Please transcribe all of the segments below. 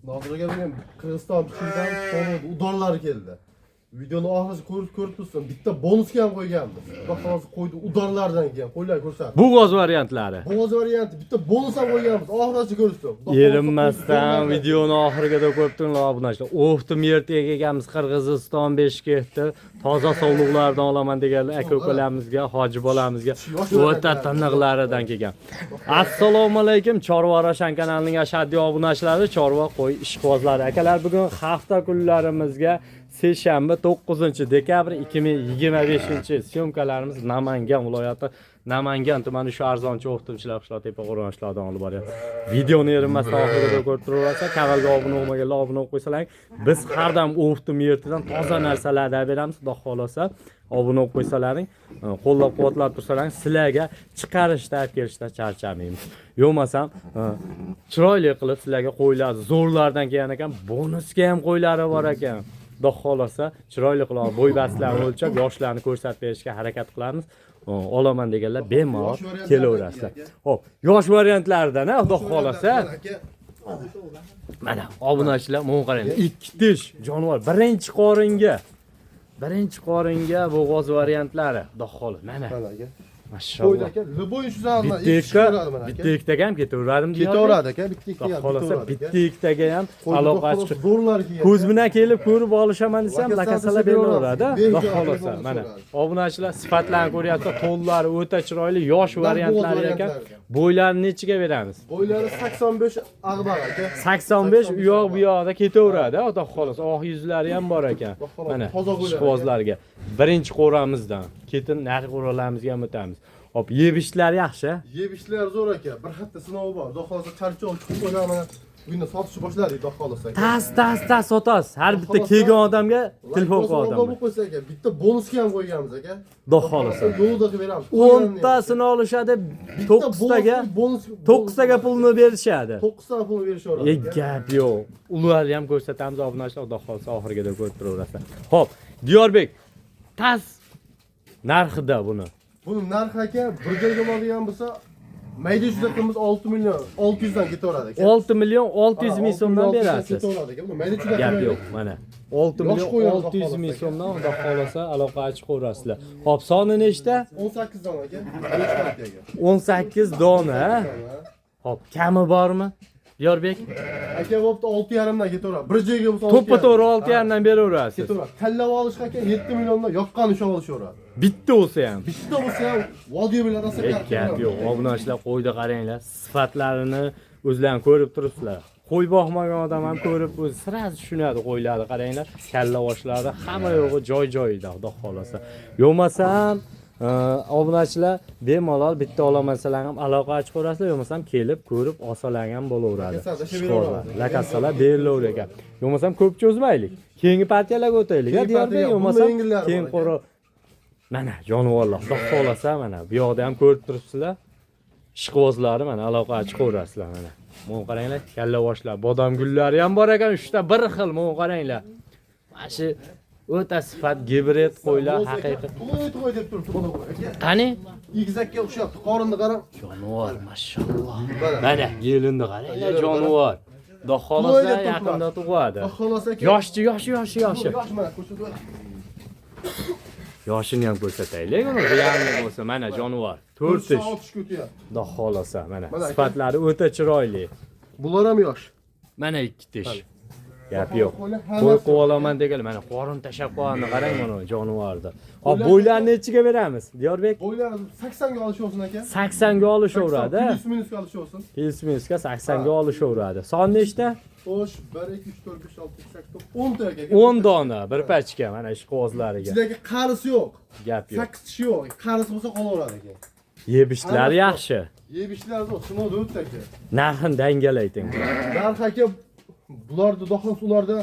Nodir aka men Qirg'iziston Pichirdan so'radi, udorlar keldi. Videoni oxirigacha ko'rib tursin. Bitta bonusga ham qo'yganmiz. Xudo xolasa qo'ydi, udorlardan keyin qo'ylar ko'rsatdi. Bu g'oz variantlari. Bo'g'oz varianti bitta bonus ham qo'yganmiz. Oxirigacha ko'rsin. Erinmasdan videoni oxiriga ko'rib turinglar obunachilar. O'xtim ertaga egamiz Qirg'iziston Beshkentda toza sovliqlardan olaman degan aka-ukalarimizga, hoji bolamizga o'ta tiniqlaridan kelgan. Assalomu alaykum, Chorva Roshan kanalining ashaddiy obunachilari, Chorva qo'y ishqibozlari. Akalar, bugun hafta kunlarimizga seshanba 9-dekabr 2025 syomkalarimiz Namangan viloyati Namangan tumani shu arzonchi o'qituvchilar qishloq tepa qo'rg'onishlardan olib boryapti. Videoni erinmasdan oxiriga ko'rib turaversa, kanalga obuna bo'lmaganlar obuna bo'lib qo'ysalaring, biz har doim o'qitib yertidan toza narsalardan beramiz. Xudo xolasa obuna bo'lib qo'ysalaring, qo'llab-quvvatlab tursalaring, sizlarga chiqarishda, olib kelishda charchamaymiz. Yo'masam, chiroyli qilib sizlarga qo'yiladi. Zo'rlardan kelgan ekan, bonusga ham qo'ylari bor ekan. Xudo xolasa chiroyli qilib bo'y bastlarni o'lchab, yoshlarni ko'rsatib berishga harakat qilamiz. Olaman deganlar bemalol kelaverasizlar. Xo'p, yosh variantlaridan, xudo xolasa. Mana obunachilar, mana qarang, ikki tish jonivor, birinchi qoringa bu g'oz variantlari. Xudo xolasa, mana. Mashallah. Любой shuzalma bitta ikkitaga ham ketaveradi. Ketaveradi aka, bitta ikkitaga. Xolasa bitta ikkitaga ham aloqa chiqib. Zo'rlar keladi. Ko'z bilan kelib ko'rib olishaman desam, lakasalar beraveradi. Xudo xolasa, mana. Obunachilar sifatlarini ko'ryapsiz, to'llari o'ta chiroyli, yosh variantlari ekan. Bo'ylarini nechiga beramiz? Bo'ylari 85 ag'bar aka. 85 u yoq bu yoqda ketaveradi, xudo xolasa. Oq yuzlari ham bor ekan. Mana ishqibozlarga birinchi qo'ramizdan ketin narx qo'ralarimizga ham o'tamiz. Hop, yebishlar yaxshi. Yebishlar zo'r aka. Bir hafta sinovi bor. Xudo xolasa charchoq chiqib qo'ygan. Bugün sotishni boshladik, xudo xolasa. Tas sotasiz. Har bitta kelgan odamga telefon qildim. Bitta bonusga ham qo'yganmiz aka. Xudo xolasa. Yo'lda qilib beramiz. 10 tasini olishadi, 9 taga pulni berishadi. 9 ta pulni berishaveradi. Gap yo'q. Ularni ham ko'rsatamiz obunachilar, xudo xolasa oxirigacha ko'rib turaverasizlar. Xo'p, Diyorbek, tas narxida buni. Buni narxi aka bir joyga oladigan bo'lsa, mayda chudaqqimiz 6 million 600 dan ketaveradi aka. 6 million 600 ming so'mdan berasiz. Ketaveradi aka. Buni mayda chudaqqimiz. Gap yo'q, mana. 6 million 600 ming so'mdan xudo xolasa aloqa ochib qo'yasizlar. Xo'p, soni nechta? 18 dona aka. 18 dona. Xo'p, kami bormi? Diyorbek, aka bo'pti 6,5 dan ketaveradi. Bir joyga bo'lsa to'ppa-to'g'ri 6,5 dan beraverasiz. Ketaveradi. Tanlab olishga aka 7 milliondan yoqqan ish olishaveradi. Bitta bo'lsa ham. Bitta bo'lsa ham vodiyo bilan asakar. Gap yo'q. Obunachilar qo'ydi qaranglar. Sifatlarini o'zlaring ko'rib turibsizlar. Qo'y boqmagan odam ham ko'rib o'zi sirasi tushunadi qo'ylarni qaranglar. Kalla boshlari hamma yo'g'i joy-joyida, xudo xolasa. Yo'masam obunachilar bemalol bitta olamasalar ham aloqa ochib qo'yasizlar, yo'masam kelib ko'rib olsalar ham bo'laveradi. Lakasalar berilaver ekan. Yo'masam ko'p cho'zmaylik. Keyingi partiyalarga o'taylik. Diyorbek, yo'masam keyin qo'ra. Mana jonivorlar, xudo xolasa mana bu yoqda ham ko'rib turibsizlar. Ishqibozlari mana aloqa ochib qo'yasizlar mana. Mana qaranglar, kalla boshlar, bodom gullari ham bor ekan, uchta bir xil, mana qaranglar. Mana shu o'ta sifat gibrid qo'ylar haqiqiy. Qo'y deb turibdi buni aka. Qani? Egizakka o'xshabdi, qorinni qarang. Jonivor, mashalloh. Mana yelinni qaranglar, jonivor. Xudo xolasa yaqinda tug'adi. Xudo xolasa aka. Yoshi. Yosh mana ko'rsatib. Yoshini ham ko'rsataylik, uni realni bo'lsa, mana jonivor. 4 tish. Xudo xolasa, mana sifatlari o'ta chiroyli. Bular ham yosh. Mana 2 tish. Gap yo'q. Qo'y qovalaman degan, mana qorin tashab qo'yganini qarang mana jonivorda. Hop, bo'ylarni nechiga beramiz? Diyorbek? Bo'ylar 80 ga olishaversin aka. 80 ga olishaveradi. Plus ga olishaversin. Plus-ga 80 ga olishaveradi. Son nechta? Xo'sh, 1 2 3 4 5 6 7 8 9 10 ta aka. 10 dona bir pachka mana ishqibozlariga. Sizlarga qarisi yo'q. Gap yo'q. 8 tish yo'q. Qarisi bo'lsa qolaveradi aka. Yebishlar yaxshi. Yebishlar zo'r, sinovda o'tdi aka. Narxini dangalayting. Narx aka bularda do'xon ularda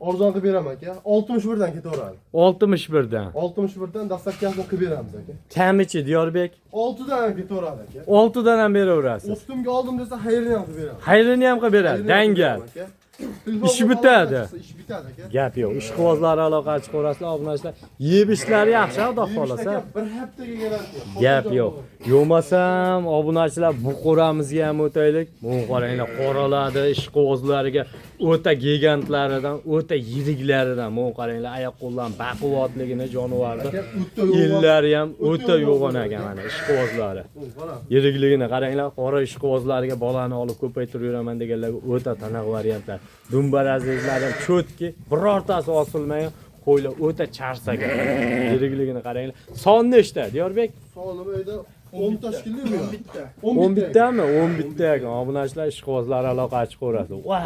arzon qilib beraman aka. 61 dan ketaveradi. 61 dan. 61 dan dastlabkasini qilib beramiz aka. Kamichi Diyorbek? 6 dan ketaveradi aka. 6 dan ham beraverasiz. Ustimga oldim desa, xayrini ham qilib beramiz. Xayrini ham qilib beradi, dangal. İş bitadi. Ish bitadi aka. Gap yo'q. Ishqibozlar aloqa chiqarasizlar, obunachilar. Yeb ishlari yaxshi, xudo xolasa. Bir haftaga garantiya. Gap yo'q. Yo'masam, obunachilar bu qo'ramizga ham o'taylik. Bu qaranglar, qoralarni ishqibozlariga o'ta gigantlaridan, o'ta yiriklaridan, bu qaranglar, oyoq qo'llar baquvvatligini jonivorda. Yillari ham o'ta yo'g'on ekan mana ishqibozlari. Yirikligini qaranglar, qora ishqibozlariga bolani olib ko'paytirib yuraman deganlarga o'ta taniq variantlar. Dumbarazizlardan cho'tki, birortasi osilmagan. Qo'ylar o'ta charsagan. Yirikligini qaranglar. Son nechta, Diyorbek? Soni bo'yida 10 tashkilli mi? 10 bittami? 10 bitta ekan. Obunachilar ishqibozlar aloqa chiqaradi. Va,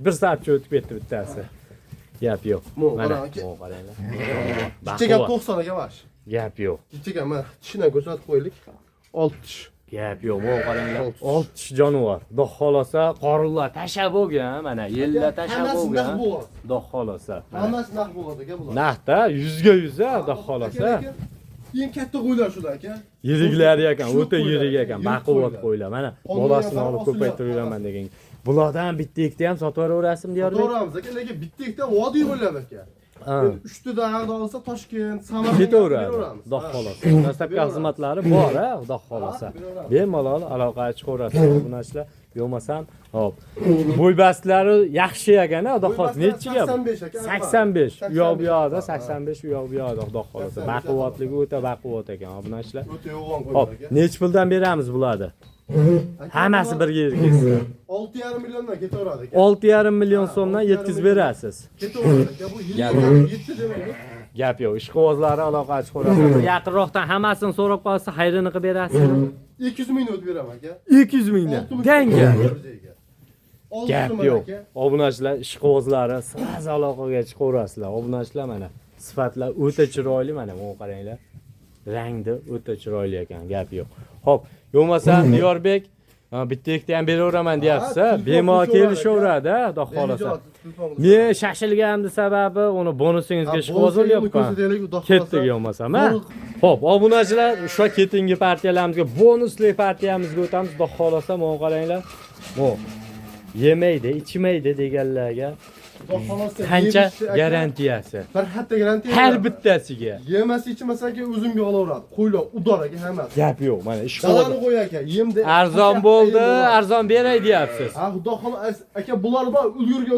1 soatcha o'tib ketdi bittasi. Gap yo'q. Mana bu qaranglar. Kichik 90 ga bash. Gap yo'q. Kichik mana tishini ko'rsatib qo'ylik. 6 tish. Gap yo'q. Bu qaranglar. 6 tish jonivor. Xudo xolasa, qorinlar tashlab bo'lgan, mana yillar tashlab bo'lgan. Xudo xolasa. Hammasi naq bo'ladi aka bular. Naqda 100 ga 100 a, xudo xolasa. Eng katta qo'ylar shular aka. Yiriklari ekan, o'ta yirik ekan, baquvvat qo'ylar. Mana bolasini olib ko'paytirib yuraman degan. Bulardan bitta ikkita ham sotib yuborasizmi, Diyorbek? To'g'rimiz aka, lekin bitta ikkita vodiy bo'ladi aka. Endi 3 ta dag'da olsa Toshkent, Samarqand ketaveradi. Xudo xolasa. Dastlabki xizmatlari bor, a, xudo xolasa. Bemalol aloqa chiqarasiz bunachilar. Yo'masam, hop. Bo'ybastlari yaxshi ekan, xudo xolasa. Nechiga? 85 aka. 85. U yoq bu yoqda 85, u yoq bu yoqda, xudo xolasa. Baquvatligi o'ta baquvvat ekan, bunachilar. O'ta yo'g'on Hop, qo'ylar aka. necha puldan beramiz bularni? Hammasi birga yirgizsa. 6,5 milliondan ketaveradi aka. 6,5 million so'mdan yetkazib berasiz. Ketaveradi aka. Bu 7 demaydi. Gap yo'q, ishqibozlari aloqa chiqarasiz. Yaqinroqdan hammasini so'rab qolsa, xayrini qilib berasiz. 200 ming o'tib beraman aka. 200 mingdan. Danga. Gap yo'q. aka. Obunachilar ishqibozlari siz aloqaga chiqarasizlar. Obunachilar mana sifatlar o'ta chiroyli, mana bu qaranglar. Rangda o'ta chiroyli ekan, gap yo'q. Xo'p, yo'masa Diyorbek bitta ikkita ham beraveraman deyapsiz, bemalol kelishaveradi, xudo xolasa. Men shashilganimning sababi uni bonusingizga ishqiboz bo'lyapman. Ketdik yo'masam, ha? Xo'p, obunachilar, o'sha ketingi partiyalarimizga, bonusli partiyamizga o'tamiz, xudo xolasa, mana qaranglar. Mo yemaydi, ichmaydi deganlarga qancha garantiyasi? Bir hafta garantiya. Har bittasiga. Yemasi ichmasa aka o'zimga olaveradi. Qo'ylar udor aka hammasi. Gap yo'q, mana ish Dalani qo'y aka, yemdi. Arzon bo'ldi, arzon beray deyapsiz. Ha, xudo xolos aka bularni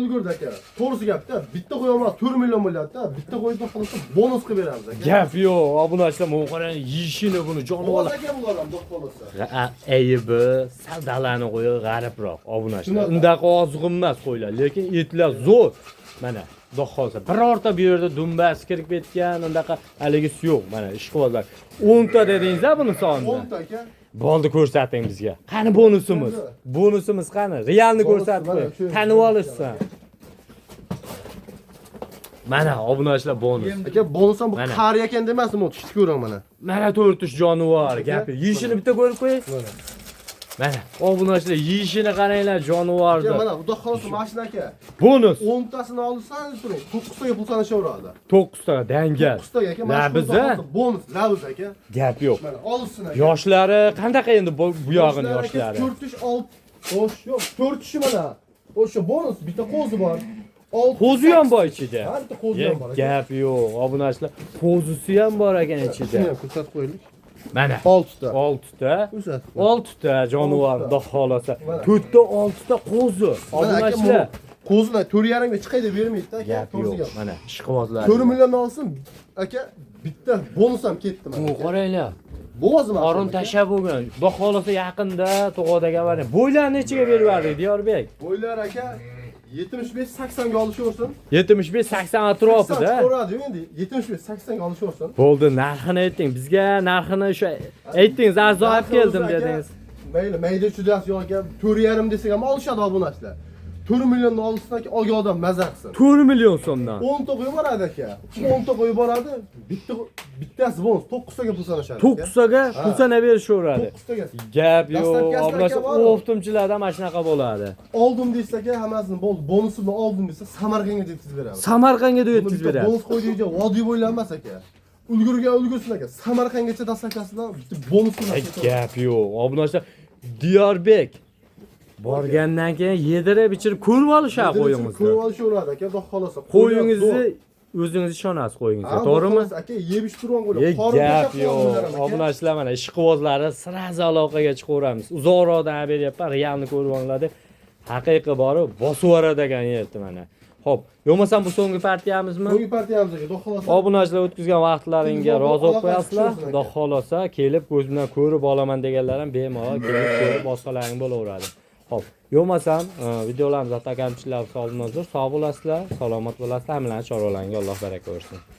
ulgurdi aka. To'g'risi gapda, bitta qo'y olmas 4 million bo'lyapti. Bitta qo'yda xolasa bonus qilib beramiz aka. Gap yo'q, obunachilar men qarang, yeyishini buni jonivorlar. Aka bular ham xudo xolasa. Aybi, sal dalani qo'yi g'aribroq obunachilar. Undaqa ozg'in emas qo'ylar, lekin etlar zo'r. Mana xudo xolasa birorta bu yerda dumbas kirib ketgan, undaqa haligisi yo'q. Mana ishqibozlar 10 ta dedingiz-a buni sonida. 10 ta aka. Bo'ldi, ko'rsating bizga. Qani bonusimiz? Bonusimiz qani? Realni ko'rsatib qo'ying. Tanib olishsin. Mana obunachilar bonus. Aka bonus ham bu qari ekan demasmi? Tushib ko'ring mana. Mana 4 tush jonivor, gapi. Yeyishini bitta ko'rib qo'ying. Mana obunachilar yeyishini qaranglar jonivorni. Mana xudo xolasa mashina aka. Bonus 10 tasini olsangiz turing. 9 taga pul sanashaveradi. 9 ta dangal. 9 taga aka. Labizda bonus, labiz aka. gap yo'q. Mana olsin aka. Yoshlari qanaqa endi bu yog'in yoshlari? 4 tush 6. Xo'sh, yo'q, 4 tushi mana. O'sha bonus bitta qo'zi bor. Qo'zi ham bor ichida. Ha, bitta qo'zi ham bor. Gap yo'q. Obunachilar qo'zisi ham bor ekan ichida. Shuni ham ko'rsatib qo'yaylik. Mana 6 ta. 6 ta. Ko'rsatib. 6 ta jonivor, xudo xolasa. 4 ta 6 ta qo'zi. Obunachilar qo'zini 4,5 ga chiqay deb bermaydi aka. gap yo'q. Mana ishqibozlar. 4 million olsin aka, bitta bonus ham ketdi mana. Bu qaranglar. Bo'g'ozmi? Qorin tashlab bo'lgan. Xudo xolasa yaqinda tug'odagi mana. Bo'ylar nechiga berib yubordik, Diyorbek? Bo'ylar aka 75-80 ga olishaversin. 75-80 atrofida. Ko'radi endi 75-80 ga olishaversin. Bo'ldi, narxini ayting. Bizga narxini o'sha aytdingiz, arzon olib keldim dedingiz. Mayli, mayda chudasi yo'q aka, 4,5 desak ham olishadi obunachilar. 4 millionni olsin aka, olgan odam maza qilsin. 4 million so'mdan. 10 ta qo'yib boradi aka. 10 ta qo'yib boradi. Bittasi bonus 9 taga pul sanashadi. 9 taga pul sanab berishaveradi. 9 taga. Gap yo'q. Dastlabki Obunachilar bor. o'ftimchilarda mana shunaqa bo'ladi. Oldim desa aka, hammasini bo'ldi. Bonusini oldim desa Samarqandga yetkazib beramiz. Samarqandga da yetkazib beradi. Bonus qo'ydiga vodiy bo'ylab emas aka. Ulgursin aka. Samarqandgacha dastlabkasidan bitta bonus bilan. Gap yo'q. Obunachilar Diyorbek Borgandan keyin yedirib ichirib ko'rib olishadi qo'yingizni. Ko'rib olishaveradi aka, xudo xolasa. Qo'yingizni o'zingiz ishonasiz qo'yingizga, to'g'rimi? Aka, yeb ichib turgan qo'ylar. Gap yo'q. Obunachilar mana ishqibozlari sirazi aloqaga chiqaveramiz. Uzoqroqdan beryapman, realni ko'rib olinglar deb. Haqiqiy borib bosib yuboradigan yerda mana. Xo'p, yo'qmasam bu so'nggi partiyamizmi? So'nggi partiyamiz aka, xudo xolasa. Obunachilar o'tkazgan vaqtlaringga rozi bo'lib qo'yasizlar. Xudo xolasa kelib ko'z bilan ko'rib olaman deganlar ham bemalol kelib ko'rib boshqalaring bo'laveradi. Xo'p, yo'qmasam videolarimiz kamchiliklar hisobidan uzr, sog' bo'lasizlar, salomat bo'lasizlar, hammalarning choralaringga Alloh baraka bersin.